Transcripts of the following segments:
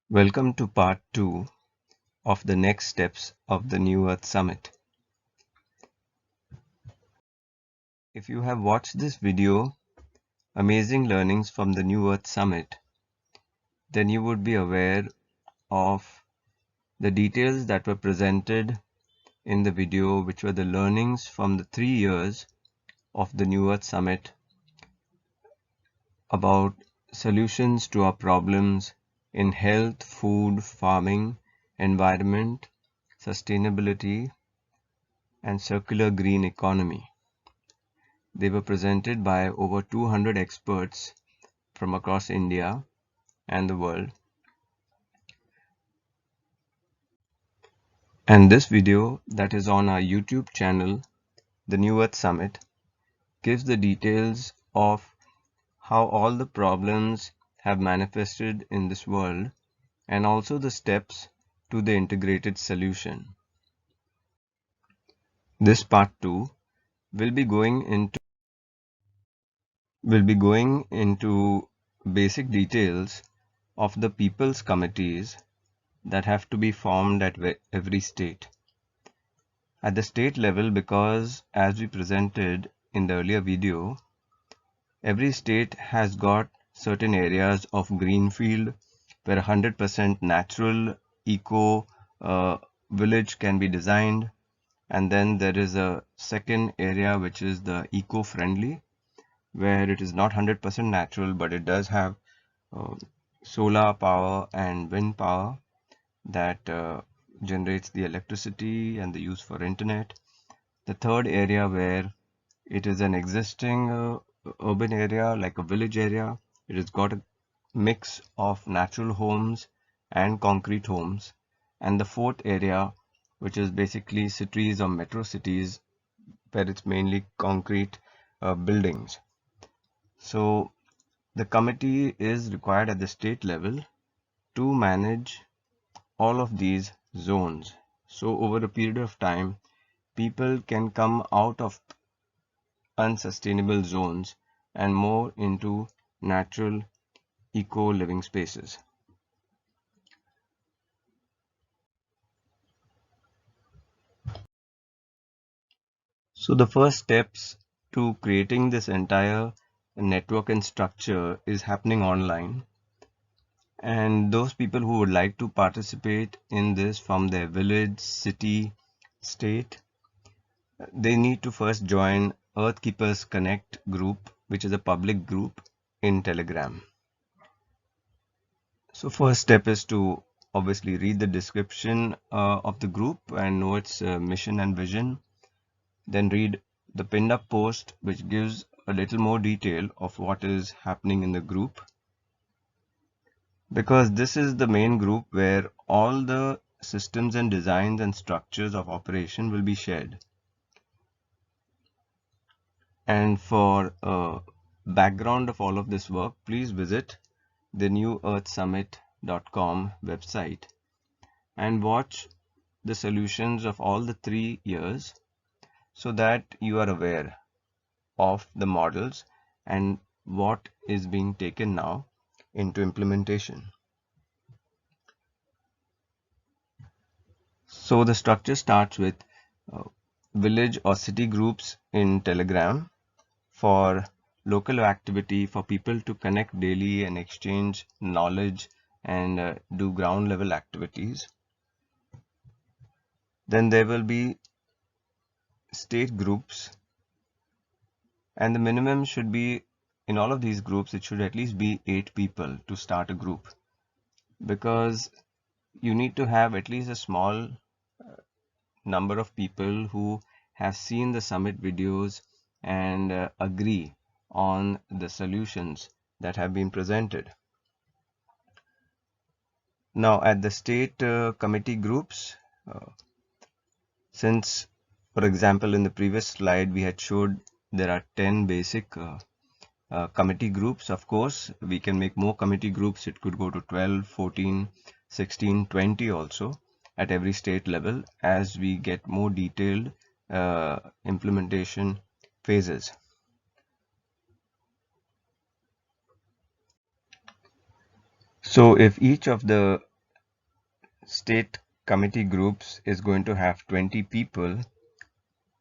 Welcome to part 2 of the next steps of the New Earth Summit. If you have watched this video, Amazing Learnings from the New Earth Summit, then you would be aware of the details that were presented in the video, which were the learnings from the 3 years of the New Earth Summit about solutions to our problems in health, food, farming, environment, sustainability, and circular green economy. They were presented by over 200 experts from across India and the world. And this video that is on our YouTube channel, The New Earth Summit, gives the details of how all the problems have manifested in this world and also the steps to the integrated solution. This part 2 will be going into basic details of the people's committees that have to be formed at every state. At the state level, because as we presented in the earlier video, every state has got certain areas of greenfield where 100% natural eco village can be designed, and then there is a second area which is the eco-friendly, where it is not 100% natural, but it does have solar power and wind power that generates the electricity and the use for internet. The third area where it is an existing urban area like a village area. It has got a mix of natural homes and concrete homes. And the fourth area, which is basically cities or metro cities, where it's mainly concrete buildings. So the committee is required at the state level to manage all of these zones. So over a period of time, people can come out of unsustainable zones and more into natural eco living spaces. So the first steps to creating this entire network and structure is happening online. And those people who would like to participate in this from their village, city, state, they need to first join Earthkeepers Connect group, which is a public group in Telegram. So first step is to obviously read the description of the group and know its mission and vision. Then read the pinned up post, which gives a little more detail of what is happening in the group, because this is the main group where all the systems and designs and structures of operation will be shared. And for a background of all of this work, please visit the newearthsummit.com website and watch the solutions of all the 3 years so that you are aware of the models and what is being taken now into implementation. So the structure starts with village or city groups in Telegram for local activity, for people to connect daily and exchange knowledge and do ground level activities. Then there will be state groups, and the minimum should be, in all of these groups, it should at least be 8 people to start a group, because you need to have at least a small number of people who have seen the summit videos and agree on the solutions that have been presented. Now at the state committee groups, since for example in the previous slide we had showed there are 10 basic committee groups. Of course we can make more committee groups. It could go to 12, 14, 16, 20 also at every state level as we get more detailed implementation phases. So if each of the state committee groups is going to have 20 people,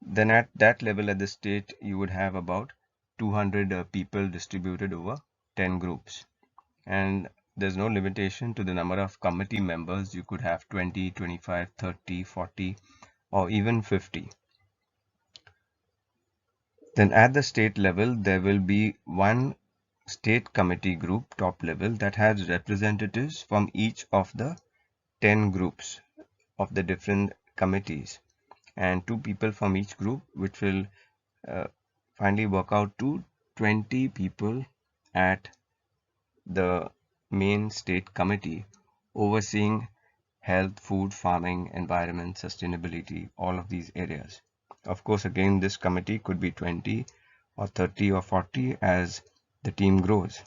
then at that level at the state you would have about 200 people distributed over 10 groups. And there's no limitation to the number of committee members. You could have 20, 25, 30, 40, or even 50. Then at the state level, there will be one state committee group, top level, that has representatives from each of the 10 groups of the different committees, and 2 people from each group, which will finally work out to 20 people at the main state committee overseeing health, food, farming, environment, sustainability, all of these areas. Of course, again, this committee could be 20 or 30 or 40 as the team grows.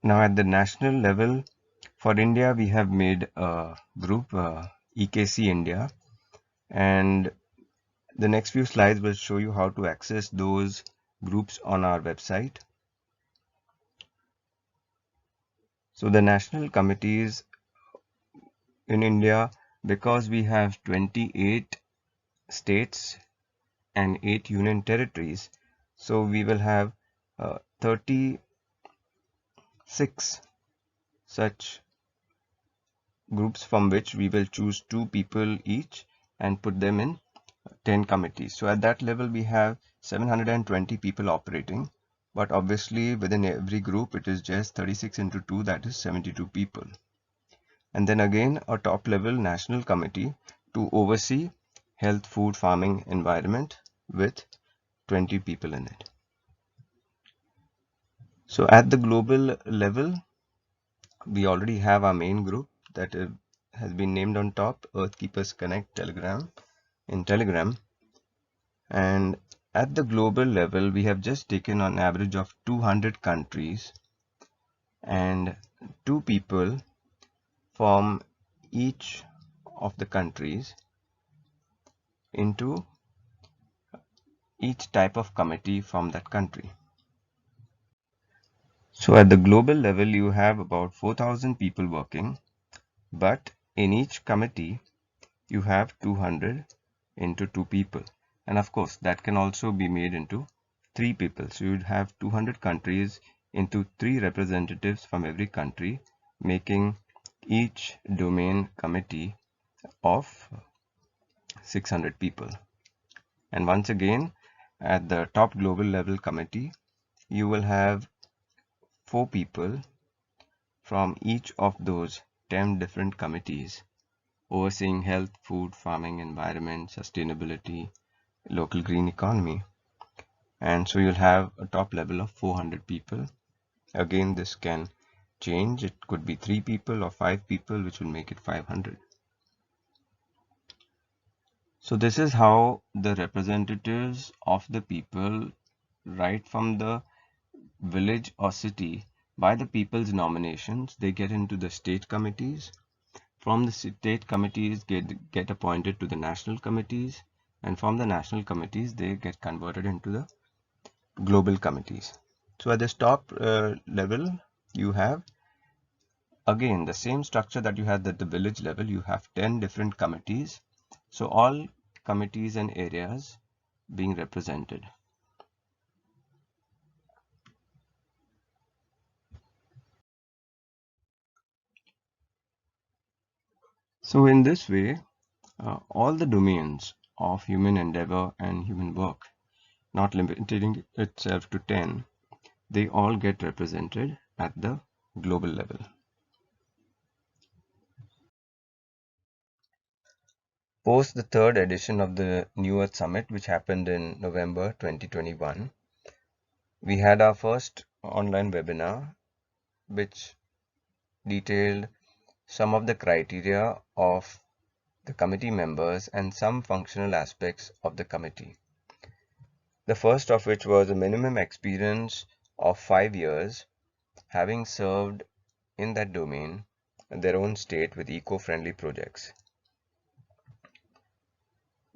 Now at the national level, for India, we have made a group, EKC India, and the next few slides will show you how to access those groups on our website. So the national committees in India, because we have 28 states and 8 union territories, so we will have 36 such groups from which we will choose 2 people each and put them in 10 committees. So at that level we have 720 people operating, but obviously within every group it is just 36 into 2, that is 72 people. And then again a top level national committee to oversee health, food, farming, environment with 20 people in it. So at the global level, we already have our main group that has been named on top, Earthkeepers Connect Telegram, in Telegram. And at the global level, we have just taken an average of 200 countries and 2 people from each of the countries into each type of committee from that country. So at the global level, you have about 4,000 people working, but in each committee, you have 200 into 2 people. And of course, that can also be made into 3 people. So you'd have 200 countries into 3 representatives from every country, making each domain committee of 600 people. And once again, at the top global level committee, you will have 4 people from each of those 10 different committees overseeing health, food, farming, environment, sustainability, local green economy. And so you'll have a top level of 400 people. Again, this can change. It could be 3 people or 5 people, which will make it 500. So this is how the representatives of the people, right from the village or city, by the people's nominations, they get into the state committees. From the state committees get appointed to the national committees, and from the national committees they get converted into the global committees. So at this top level, you have again the same structure that you had at the village level. You have 10 different committees, so all committees and areas being represented. So in this way, all the domains of human endeavor and human work, not limiting itself to 10, they all get represented at the global level. Post the third edition of the New Earth Summit, which happened in November 2021, we had our first online webinar, which detailed some of the criteria of the committee members and some functional aspects of the committee. The first of which was a minimum experience of 5 years, having served in that domain their own state with eco-friendly projects.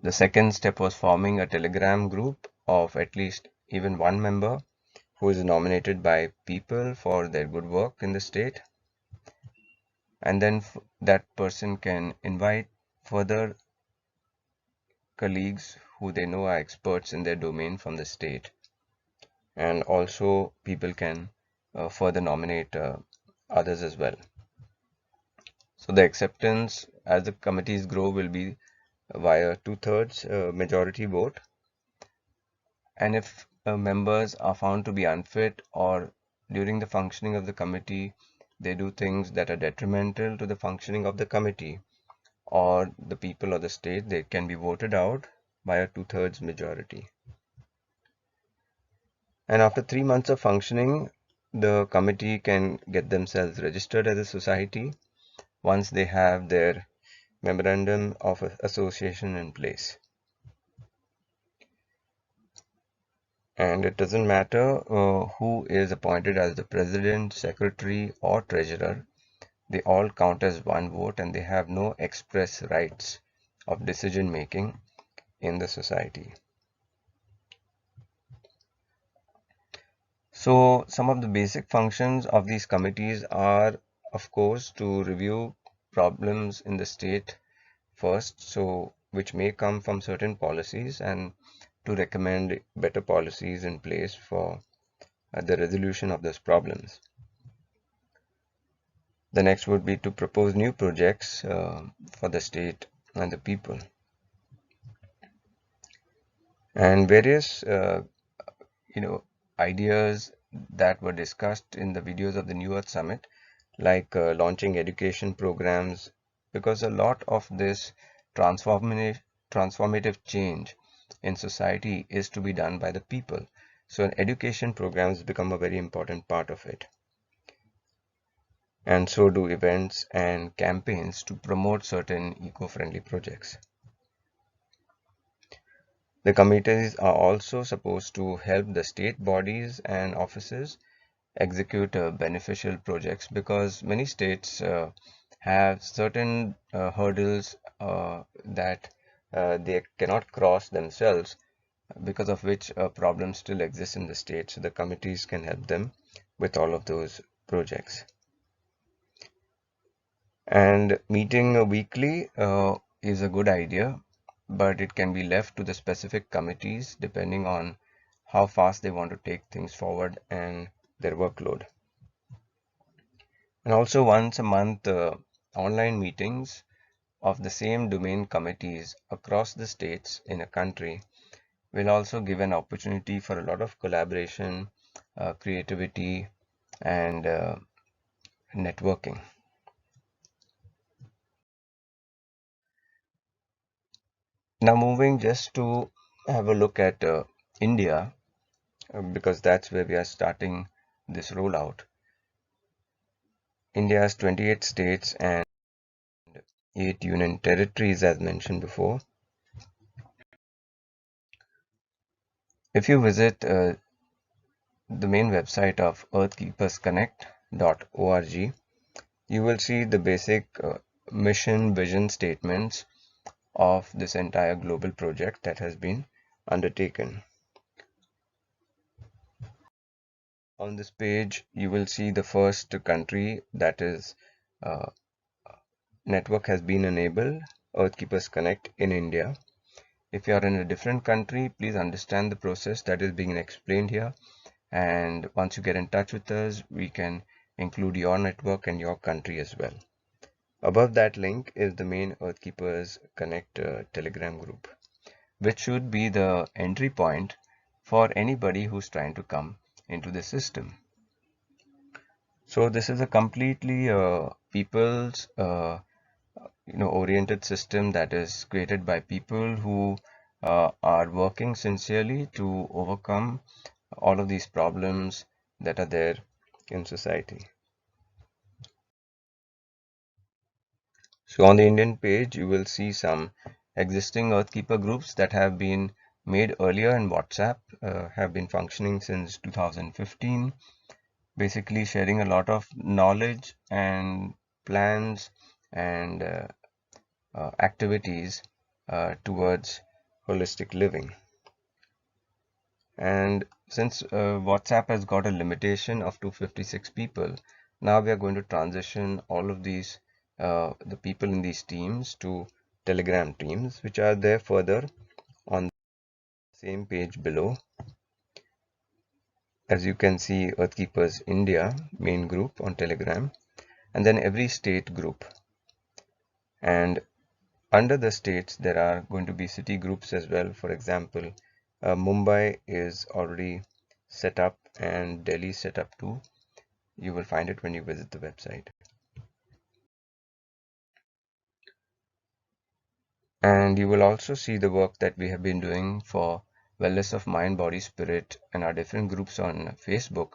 The second step was forming a Telegram group of at least even one member who is nominated by people for their good work in the state, and then that person can invite further colleagues who they know are experts in their domain from the state, and also people can further nominate others as well. So the acceptance as the committees grow will be via two-thirds majority vote, and if members are found to be unfit or during the functioning of the committee they do things that are detrimental to the functioning of the committee or the people or the state, they can be voted out by a two-thirds majority. And after 3 months of functioning, the committee can get themselves registered as a society once they have their memorandum of association in place. And it doesn't matter who is appointed as the president, secretary, or treasurer. They all count as one vote and they have no express rights of decision making in the society. So some of the basic functions of these committees are, of course, to review problems in the state first, so which may come from certain policies, and to recommend better policies in place for the resolution of those problems. The next would be to propose new projects for the state and the people. And various ideas that were discussed in the videos of the New Earth Summit, like launching education programs, because a lot of this transformative change in society is to be done by the people. So education programs become a very important part of it. And so do events and campaigns to promote certain eco-friendly projects. The committees are also supposed to help the state bodies and offices execute beneficial projects, because many states have certain hurdles that they cannot cross themselves, because of which problems still exist in the state. So the committees can help them with all of those projects. And meeting weekly is a good idea, but it can be left to the specific committees depending on how fast they want to take things forward and their workload. And also once a month, online meetings of the same domain committees across the states in a country will also give an opportunity for a lot of collaboration, creativity, and networking. Now moving just to have a look at India, because that's where we are starting this rollout. India has 28 states and 8 union territories, as mentioned before. If you visit the main website of earthkeepersconnect.org, you will see the basic mission vision statements of this entire global project that has been undertaken. On this page, you will see the first country, that is network has been enabled, Earthkeepers Connect in India. If you are in a different country, please understand the process that is being explained here. And once you get in touch with us, we can include your network and your country as well. Above that link is the main Earthkeepers Connect Telegram group, which should be the entry point for anybody who's trying to come into the system. So this is a completely people's oriented system that is created by people who are working sincerely to overcome all of these problems that are there in society. So on the Indian page, you will see some existing Earthkeeper groups that have been made earlier in WhatsApp, have been functioning since 2015, basically sharing a lot of knowledge and plans and activities towards holistic living. And since WhatsApp has got a limitation of 256 people, now we are going to transition all of these, the people in these teams to Telegram teams, which are there further on the same page below. As you can see, Earthkeepers India main group on Telegram, and then every state group. And under the states, there are going to be city groups as well. For example, Mumbai is already set up and Delhi set up too. You will find it when you visit the website. And you will also see the work that we have been doing for wellness of mind, body, spirit, and our different groups on Facebook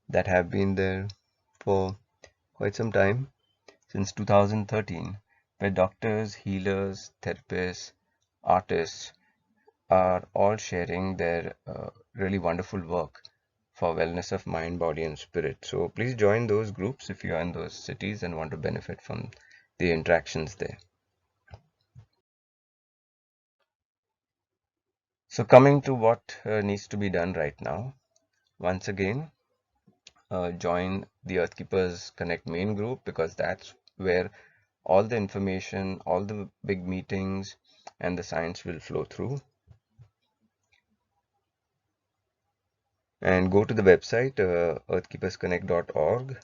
that have been there for quite some time, since 2013, where doctors, healers, therapists, artists are all sharing their really wonderful work for wellness of mind, body, and spirit. So please join those groups if you are in those cities and want to benefit from the interactions there. So coming to what needs to be done right now, once again, join the Earthkeepers Connect main group, because that's where all the information, all the big meetings and the science will flow through. And go to the website earthkeepersconnect.org.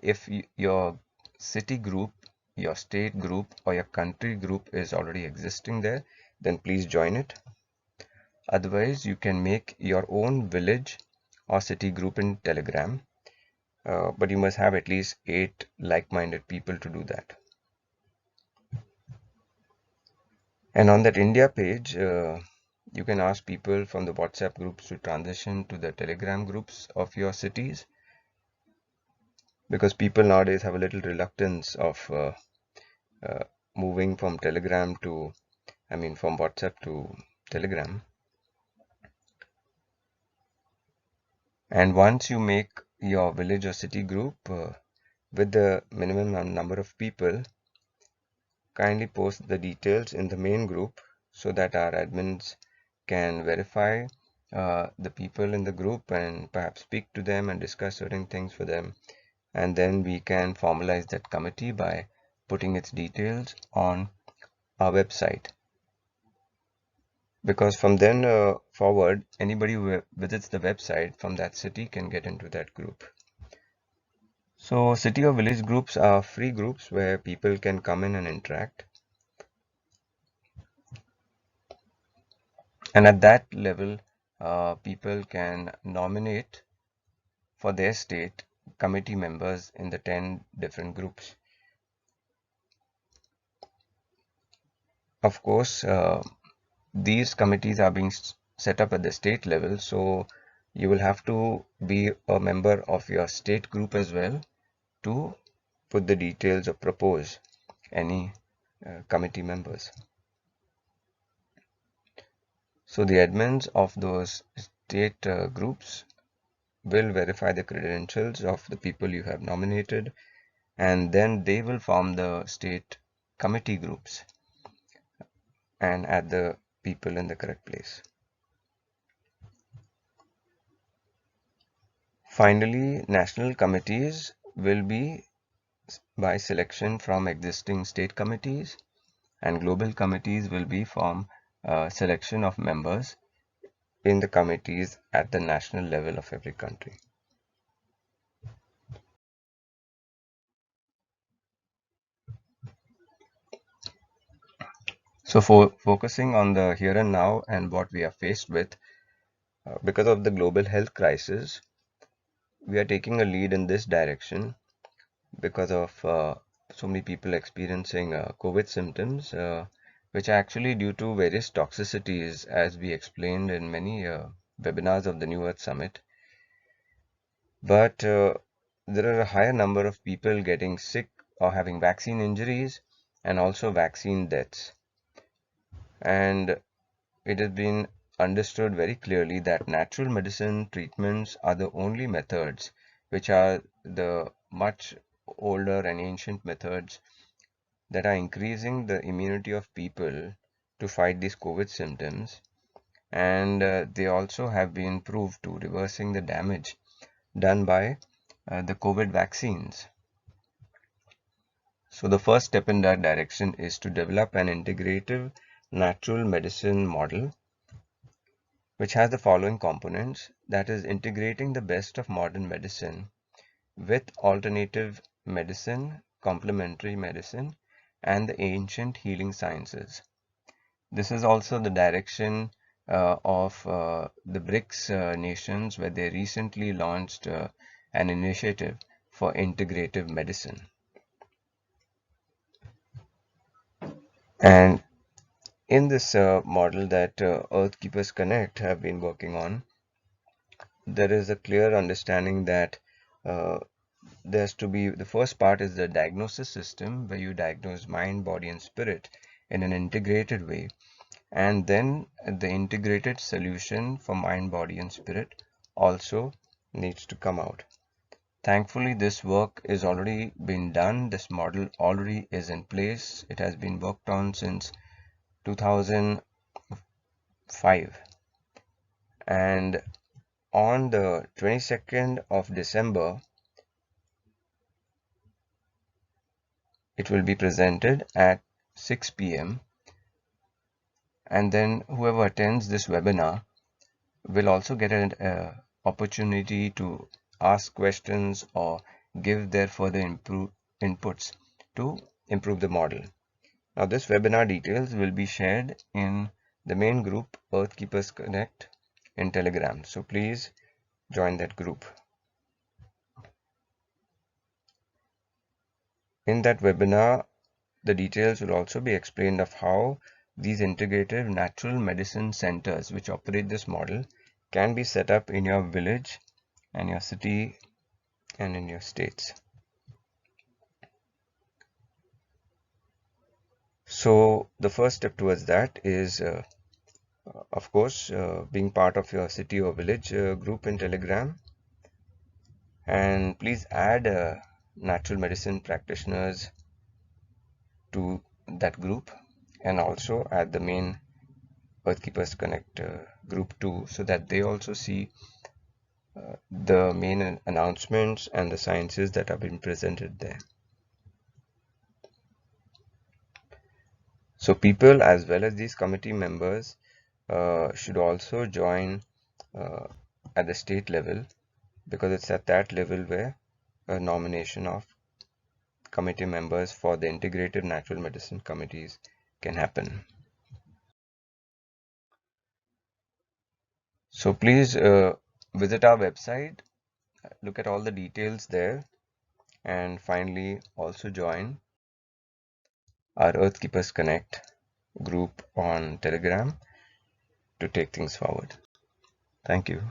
If your city group, your state group, or your country group is already existing there, then please join it. Otherwise, you can make your own village or city group in Telegram, but you must have at least 8 like-minded people to do that. And on that India page, you can ask people from the WhatsApp groups to transition to the Telegram groups of your cities, because people nowadays have a little reluctance of uh, moving from Telegram to, from WhatsApp to Telegram. And once you make your village or city group with the minimum number of people, kindly post the details in the main group so that our admins can verify the people in the group and perhaps speak to them and discuss certain things for them. And then we can formalize that committee by putting its details on our website. Because from then forward, anybody who visits the website from that city can get into that group. So city or village groups are free groups where people can come in and interact. And at that level, people can nominate for their state committee members in the 10 different groups. Of course, these committees are being set up at the state level, so you will have to be a member of your state group as well to put the details or propose any committee members. So the admins of those state groups will verify the credentials of the people you have nominated, and then they will form the state committee groups and add the people in the correct place. Finally, national committees will be by selection from existing state committees, and global committees will be from selection of members in the committees at the national level of every country. So for focusing on the here and now and what we are faced with, because of the global health crisis, we are taking a lead in this direction because of so many people experiencing COVID symptoms, which are actually due to various toxicities, as we explained in many webinars of the New Earth Summit. But there are a higher number of people getting sick or having vaccine injuries and also vaccine deaths. And it has been understood very clearly that natural medicine treatments are the only methods, which are the much older and ancient methods that are increasing the immunity of people to fight these COVID symptoms. and they also have been proved to reversing the damage done by the COVID vaccines. So the first step in that direction is to develop an integrative natural medicine model which has the following components, that is integrating the best of modern medicine with alternative medicine, complementary medicine, and the ancient healing sciences. This is also the direction of the BRICS nations, where they recently launched an initiative for integrative medicine. And in this model that Earthkeepers Connect have been working on, there is a clear understanding that uh, there's to be, the first part is the diagnosis system, where you diagnose mind, body, and spirit in an integrated way. And then the integrated solution for mind, body, and spirit also needs to come out. Thankfully, this work is already been done. This model already is in place. It has been worked on since 2005. And on the 22nd of December, it will be presented at 6 p.m. And then whoever attends this webinar will also get an opportunity to ask questions or give their further inputs to improve the model. Now, this webinar details will be shared in the main group Earthkeepers Connect in Telegram. So please join that group. In that webinar, the details will also be explained of how these integrative natural medicine centers which operate this model can be set up in your village and your city and in your states. So the first step towards that is, of course, being part of your city or village group in Telegram. And please add natural medicine practitioners to that group, and also add the main Earthkeepers Connect group too, so that they also see the main announcements and the sciences that have been presented there. So people as well as these committee members should also join at the state level, because it's at that level where a nomination of committee members for the integrative natural medicine committees can happen. So please visit our website, look at all the details there, and finally also join our Earthkeepers Connect group on Telegram to take things forward. Thank you.